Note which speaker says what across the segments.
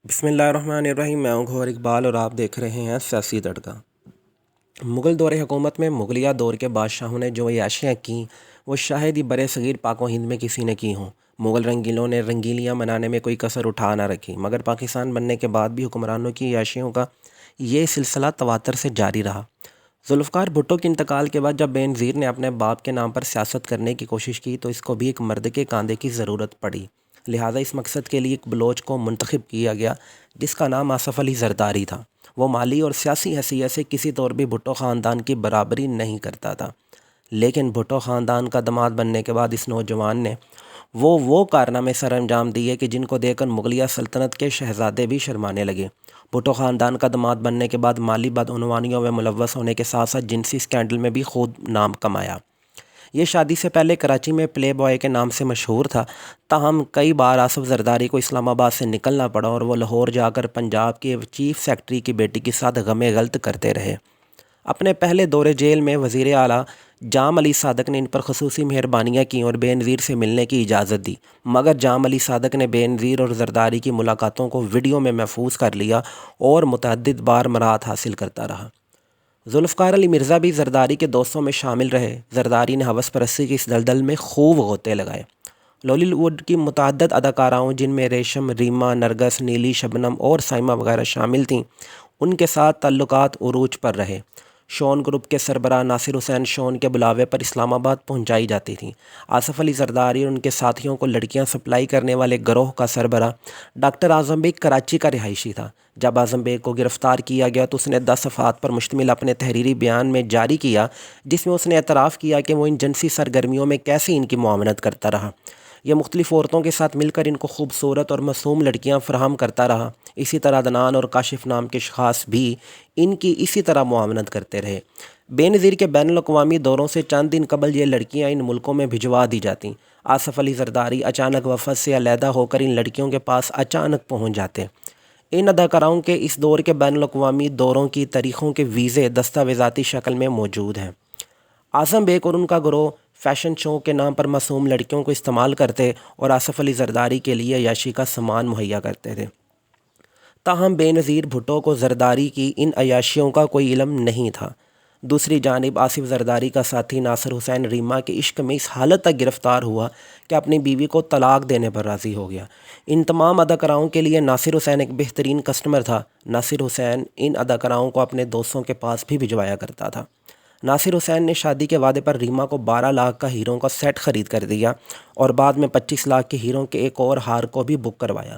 Speaker 1: بسم اللہ الرحمن الرحیم۔ میں ہوں گھور اقبال اور آپ دیکھ رہے ہیں سیاسی تڑکا۔ مغل دور حکومت میں مغلیہ دور کے بادشاہوں نے جو عیاشیاں کیں وہ شاید ہی برِ صغیر پاک و ہند میں کسی نے کی ہوں۔ مغل رنگیلوں نے رنگیلیاں منانے میں کوئی کسر اٹھا نہ رکھی، مگر پاکستان بننے کے بعد بھی حکمرانوں کی عیاشیوں کا یہ سلسلہ تواتر سے جاری رہا۔ ذوالفقار بھٹو کے انتقال کے بعد جب بے نظیر نے اپنے باپ کے نام پر سیاست کرنے کی کوشش کی تو اس کو بھی ایک مرد کے کاندھے کی ضرورت پڑی، لہٰذا اس مقصد کے لیے ایک بلوچ کو منتخب کیا گیا جس کا نام آصف علی زرداری تھا۔ وہ مالی اور سیاسی حیثیت سے کسی طور بھی بھٹو خاندان کی برابری نہیں کرتا تھا، لیکن بھٹو خاندان کا داماد بننے کے بعد اس نوجوان نے وہ کارنامے سر انجام دیے کہ جن کو دیکھ کر مغلیہ سلطنت کے شہزادے بھی شرمانے لگے۔ بھٹو خاندان کا داماد بننے کے بعد مالی بدعنوانیوں میں ملوث ہونے کے ساتھ ساتھ جنسی اسکینڈل میں بھی خود نام کمایا۔ یہ شادی سے پہلے کراچی میں پلے بوائے کے نام سے مشہور تھا، تاہم کئی بار آصف زرداری کو اسلام آباد سے نکلنا پڑا اور وہ لاہور جا کر پنجاب کے چیف سیکرٹری کی بیٹی کے ساتھ غم غلط کرتے رہے۔ اپنے پہلے دور جیل میں وزیر اعلیٰ جام علی صادق نے ان پر خصوصی مہربانیاں کیں اور بے نظیر سے ملنے کی اجازت دی، مگر جام علی صادق نے بے نظیر اور زرداری کی ملاقاتوں کو ویڈیو میں محفوظ کر لیا اور متعدد بار مراعات حاصل کرتا رہا۔ ذوالفقار علی مرزا بھی زرداری کے دوستوں میں شامل رہے۔ زرداری نے ہوس پرستی کی اس دلدل میں خوب غوطے لگائے۔ لالی ووڈ کی متعدد اداکاراؤں جن میں ریشم، ریما، نرگس، نیلی، شبنم اور سائمہ وغیرہ شامل تھیں، ان کے ساتھ تعلقات عروج پر رہے۔ شون گروپ کے سربراہ ناصر حسین شون کے بلاوے پر اسلام آباد پہنچائی جاتی تھیں۔ آصف علی زرداری اور ان کے ساتھیوں کو لڑکیاں سپلائی کرنے والے گروہ کا سربراہ ڈاکٹر اعظم بیگ کراچی کا رہائشی تھا۔ جب اعظم بیگ کو گرفتار کیا گیا تو اس نے 10 صفحات پر مشتمل اپنے تحریری بیان میں جاری کیا، جس میں اس نے اعتراف کیا کہ وہ ان جنسی سرگرمیوں میں کیسے ان کی معاونت کرتا رہا۔ یہ مختلف عورتوں کے ساتھ مل کر ان کو خوبصورت اور معصوم لڑکیاں فراہم کرتا رہا۔ اسی طرح عدنان اور کاشف نام کے اشخاص بھی ان کی اسی طرح معاونت کرتے رہے۔ بے نظیر کے بین الاقوامی دوروں سے چند دن قبل یہ لڑکیاں ان ملکوں میں بھجوا دی جاتیں۔ آصف علی زرداری اچانک وفد سے علیحدہ ہو کر ان لڑکیوں کے پاس اچانک پہنچ جاتے۔ ان اداکاراؤں کے اس دور کے بین الاقوامی دوروں کی تاریخوں کے ویزے دستاویزاتی شکل میں موجود ہیں۔ اعظم بیگ اور ان کا گروہ فیشن شو کے نام پر معصوم لڑکیوں کو استعمال کرتے اور آصف علی زرداری کے لیے عیاشی کا سامان مہیا کرتے تھے۔ تاہم بے نظیر بھٹو کو زرداری کی ان عیاشیوں کا کوئی علم نہیں تھا۔ دوسری جانب آصف زرداری کا ساتھی ناصر حسین ریما کے عشق میں اس حالت تک گرفتار ہوا کہ اپنی بیوی کو طلاق دینے پر راضی ہو گیا۔ ان تمام اداکاراؤں کے لیے ناصر حسین ایک بہترین کسٹمر تھا۔ ناصر حسین ان اداکاراؤں کو اپنے دوستوں کے پاس بھی بھجوایا کرتا تھا۔ ناصر حسین نے شادی کے وعدے پر ریما کو 12 لاکھ کا ہیروں کا سیٹ خرید کر دیا اور بعد میں 25 لاکھ کے ہیروں کے ایک اور ہار کو بھی بک کروایا۔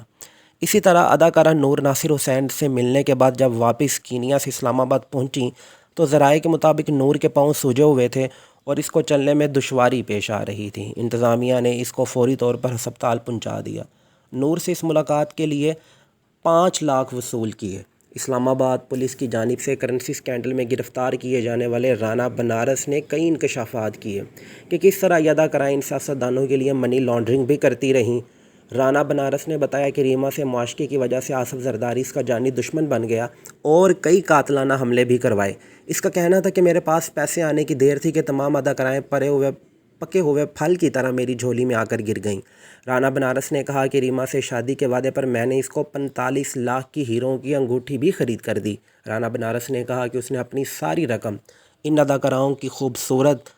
Speaker 1: اسی طرح اداکارہ نور ناصر حسین سے ملنے کے بعد جب واپس کینیا سے اسلام آباد پہنچیں تو ذرائع کے مطابق نور کے پاؤں سوجے ہوئے تھے اور اس کو چلنے میں دشواری پیش آ رہی تھی۔ انتظامیہ نے اس کو فوری طور پر ہسپتال پہنچا دیا۔ نور سے اس ملاقات کے لیے 5 لاکھ وصول کیے۔ اسلام آباد پولیس کی جانب سے کرنسی اسکینڈل میں گرفتار کیے جانے والے رانا بنارس نے کئی انکشافات کیے کہ کس طرح یہ اداکارائیں ان سیاستدانوں کے لیے منی لانڈرنگ بھی کرتی رہیں۔ رانا بنارس نے بتایا کہ ریما سے معاشقے کی وجہ سے آصف زرداری اس کا جانی دشمن بن گیا اور کئی قاتلانہ حملے بھی کروائے۔ اس کا کہنا تھا کہ میرے پاس پیسے آنے کی دیر تھی کہ تمام اداکارائیں پکے ہوئے پھل کی طرح میری جھولی میں آ کر گر گئیں۔ رانا بنارس نے کہا کہ ریما سے شادی کے وعدے پر میں نے اس کو 45 لاکھ کی ہیروں کی انگوٹھی بھی خرید کر دی۔ رانا بنارس نے کہا کہ اس نے اپنی ساری رقم ان اداکاراؤں کی خوبصورت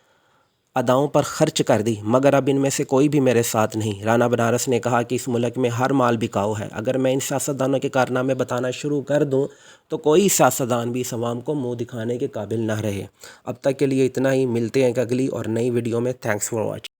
Speaker 1: اداؤں پر خرچ کر دی، مگر اب ان میں سے کوئی بھی میرے ساتھ نہیں۔ رانا بنارس نے کہا کہ اس ملک میں ہر مال بکاؤ ہے، اگر میں ان سیاستدانوں کے کارنامے بتانا شروع کر دوں تو کوئی سیاستدان بھی اس عوام کو منہ دکھانے کے قابل نہ رہے۔ اب تک کے لیے اتنا ہی، ملتے ہیں ایک اگلی اور نئی ویڈیو میں۔ Thanks for watching.